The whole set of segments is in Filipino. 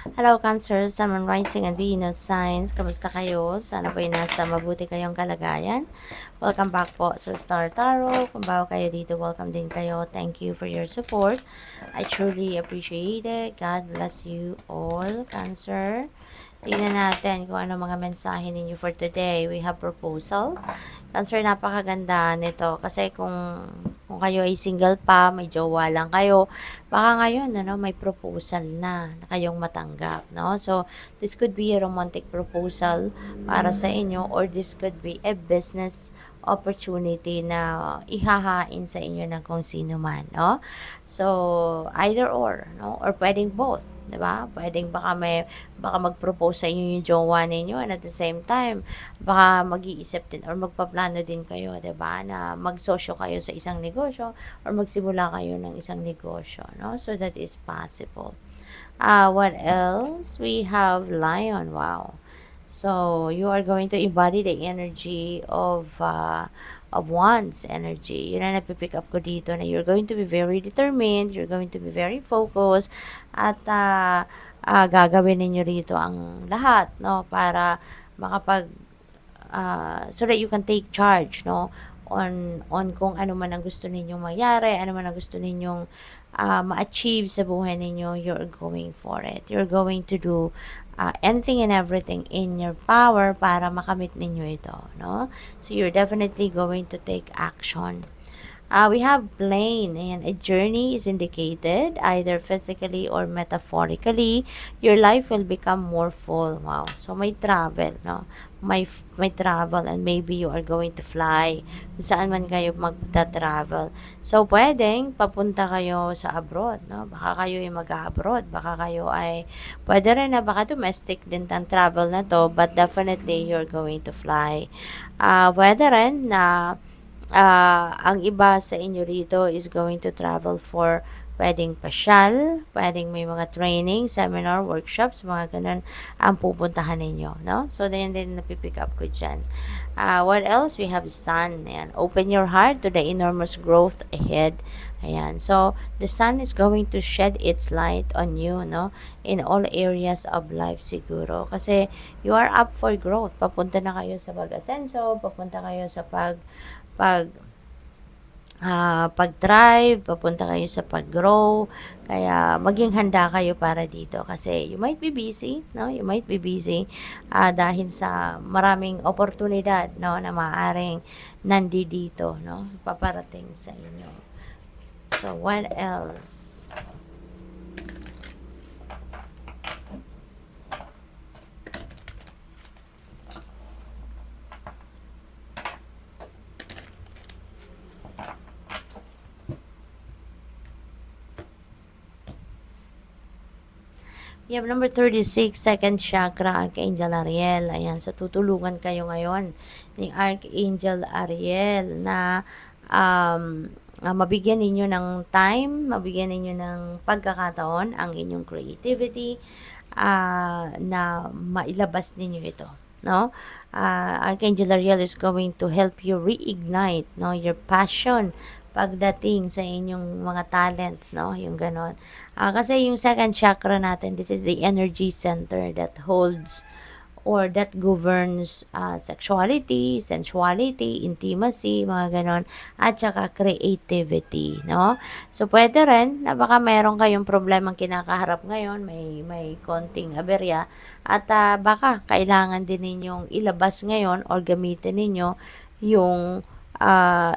Hello, Cancer, Sun, Moon, Rising, and Venus signs. Kamusta kayo? Sana po'y nasa mabuti kayong kalagayan. Welcome back po sa Star Tarot. Kung bago kayo dito, welcome din kayo. Thank you for your support. I truly appreciate it. God bless you all, Cancer. Tingnan natin kung ano mga mensahe ninyo for today. We have proposal. Cancer, napakaganda nito. Kasi kung kayo ay single pa, may jowa lang kayo, baka ngayon, may proposal na kayong matanggap, no? So, this could be a romantic proposal para sa inyo, or this could be a business opportunity na ihahain sa inyo ng kung sino man, no? So, either or, no? Or pwedeng both, 'di ba? Pwedeng baka mag-propose sa inyo yung jowa ninyo, and at the same time, baka mag-iisip din or magpaplano din kayo, 'di ba? Na magsosyo kayo sa isang negosyo or magsimula kayo ng isang negosyo, no? So that is possible. What else? We have Lion. Wow. So you are going to embody the energy of one's energy. Yun ang napipick up ko dito, na you're going to be very determined, you're going to be very focused, at gagawin ninyo rito ang lahat, no, para makapag so that you can take charge, no, on kung ano man ang gusto ninyong mangyari, ano man ang gusto ninyong ma-achieve sa buhay ninyo. You're going for it. You're going to do anything and everything in your power para makamit ninyo ito, no? So you're definitely going to take action. We have plane, and a journey is indicated either physically or metaphorically. Your life will become more full. Wow. So may travel, no? May travel, and maybe you are going to fly kung saan man kayo magta-travel. So pwedeng papunta kayo sa abroad, no? Baka kayo ay mag-abroad, baka kayo ay pwede rin na baka domestic din ang travel na to, but definitely you're going to fly. Pwede rin na ang iba sa inyo rito is going to travel for pwedeng pasyal, pwedeng may mga training, seminar, workshops, mga ganun ang pupuntahan ninyo, no? So, then napipick up ko dyan. What else? We have sun. Ayan. Open your heart to the enormous growth ahead. Ayan. So, the sun is going to shed its light on you, no? In all areas of life siguro. Kasi, you are up for growth. Papunta na kayo sa pag-asenso, papunta kayo sa pag pag-thrive, papunta kayo sa pag-grow. Kaya maging handa kayo para dito, kasi you might be busy, no? You might be busy dahil sa maraming oportunidad, no, na maaaring nandito, no, paparating sa inyo. So what else? We have number 36, second chakra, Archangel Ariel. Ayan, so tutulungan kayo ngayon ni Archangel Ariel na mabigyan ninyo ng time, mabigyan ninyo ng pagkakataon ang inyong creativity, na mailabas ninyo ito, no? Archangel Ariel is going to help you reignite, no, your passion pagdating sa inyong mga talents, no? Yung ganon. Kasi yung second chakra natin, this is the energy center that holds or that governs sexuality, sensuality, intimacy, mga ganon, at saka creativity, no? So, pwede rin na baka mayroon kayong problemang kinakaharap ngayon, may konting aberya, at baka kailangan din ninyong ilabas ngayon or gamitin ninyo yung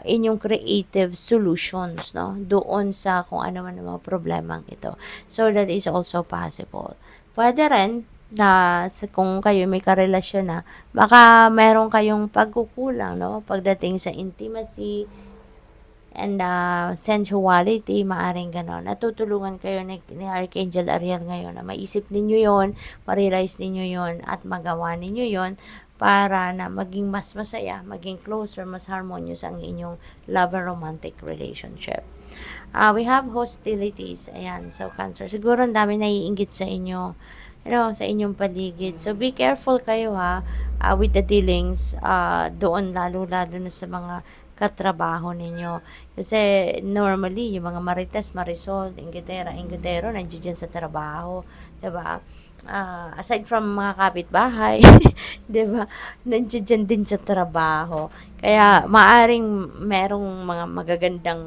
inyong creative solutions, no, doon sa kung ano man ang mga problemang ito. So that is also possible. Pwede rin na kung kayo may karelasyon na, baka meron kayong pagkukulang, no, pagdating sa intimacy and sensuality, maaring ganon. Natutulungan kayo ni Archangel Ariel ngayon na maisip ninyo yon, ma-realize ninyo yon, at magawa ninyo yon para na maging mas masaya, maging closer, mas harmonious ang inyong love and romantic relationship. We have hostilities. Ayan, so Cancer. Siguro ang dami naiinggit sa inyo, sa inyong paligid. So be careful kayo with the dealings doon, lalo-lalo na sa mga katrabaho ninyo. Kasi normally, yung mga marites, marisol, inggitera, inggitero, nandiyan sa trabaho. 'Diba? Aside from mga kapitbahay, 'di ba? Nandiyan din sa trabaho. Kaya maaring merong mga magagandang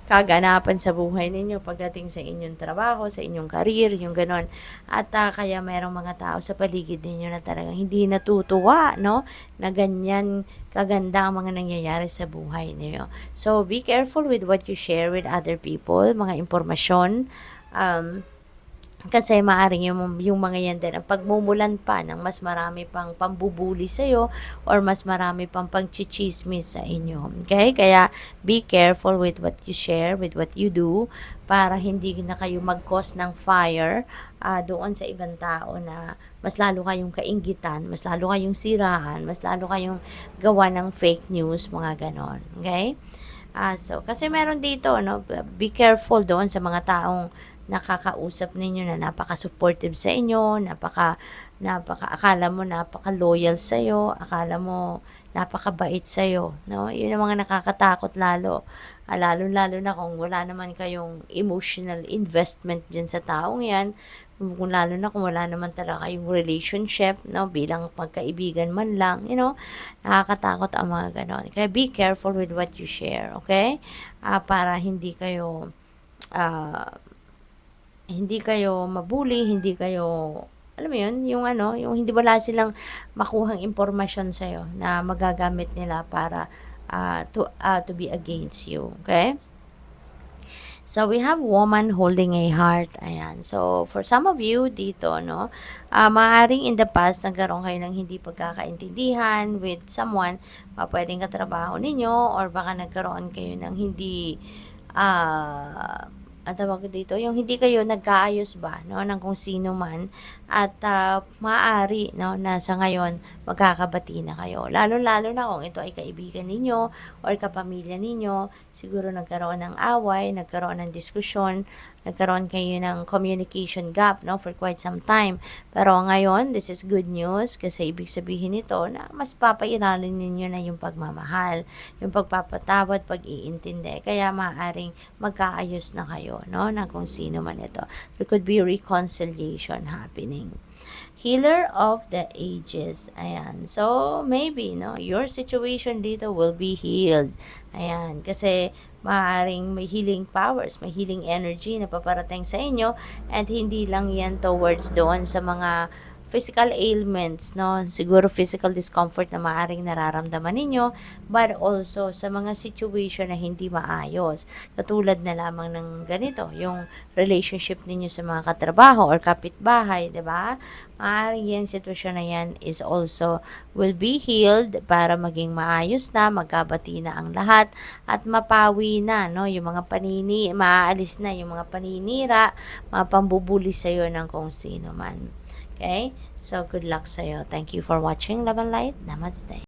kaganapan sa buhay ninyo pagdating sa inyong trabaho, sa inyong career, yung gano'n. At kaya merong mga tao sa paligid ninyo na talagang hindi natutuwa, no? Na ganyan kaganda ang mga nangyayari sa buhay ninyo. So, be careful with what you share with other people, mga impormasyon. Kasi maaring yung mga yan din ang pagmumulan pa ng mas marami pang pambubuli sa'yo or mas marami pang pangchichismis sa inyo. Okay? Kaya be careful with what you share, with what you do, para hindi na kayo mag-cause ng fire doon sa ibang tao na mas lalo kayong kainggitan, mas lalo kayong siraan, mas lalo kayong gawa ng fake news, mga ganon. Okay? So, kasi meron dito, no, be careful doon sa mga taong nakakausap ninyo na napaka-supportive sa inyo, akala mo napaka-loyal sa'yo, akala mo napakabait sa'yo, no? Yun ang mga nakakatakot lalo. Lalo-lalo na kung wala naman kayong emotional investment dyan sa taong yan, kung lalo na kung wala naman talaga kayong relationship, no? Bilang pagkaibigan man lang, nakakatakot ang mga ganon. Kaya be careful with what you share, okay? Para hindi kayo mabuli, hindi kayo, alam mo yun, yung hindi wala silang makuhang impormasyon sa'yo na magagamit nila para to be against you. Okay? So, we have woman holding a heart. Ayan. So, for some of you dito, no, maaaring in the past, nagkaroon kayo ng hindi pagkakaintindihan with someone, pwedeng katrabaho ninyo, or baka nagkaroon kayo ng hindi, ang tawag dito, yung hindi kayo nagkaayos ba, no, ng kung sino man, at maaari, no, na sa ngayon magkakabati na kayo. Lalo-lalo na kung ito ay kaibigan ninyo or kapamilya ninyo, siguro nagkaroon ng away, nagkaroon ng diskusyon, nagkaroon kayo ng communication gap, no, for quite some time. Pero ngayon, this is good news kasi ibig sabihin nito na mas papairalin ninyo na yung pagmamahal, yung pagpapatawad, pag-iintindi. Kaya maaaring magkaayos na kayo, no, na kung sino man ito. There could be reconciliation happening. Healer of the ages. Ayan. So, maybe, no, your situation dito will be healed. Ayan. Kasi, maaaring may healing powers, may healing energy na paparating sa inyo, and hindi lang yan towards doon sa mga physical ailments, no? Siguro physical discomfort na maaaring nararamdaman ninyo, but also sa mga situation na hindi maayos. Katulad na lamang ng ganito, yung relationship ninyo sa mga katrabaho or kapitbahay, 'di ba? Maaaring yan sitwasyon na yan is also will be healed para maging maayos na, magkabati na ang lahat at mapawi na, no? Yung mga maaalis na yung mga paninira, mga pambubuli sa'yo ng kung sino man. Okay? So, good luck sa'yo. Thank you for watching. Love and light. Namaste.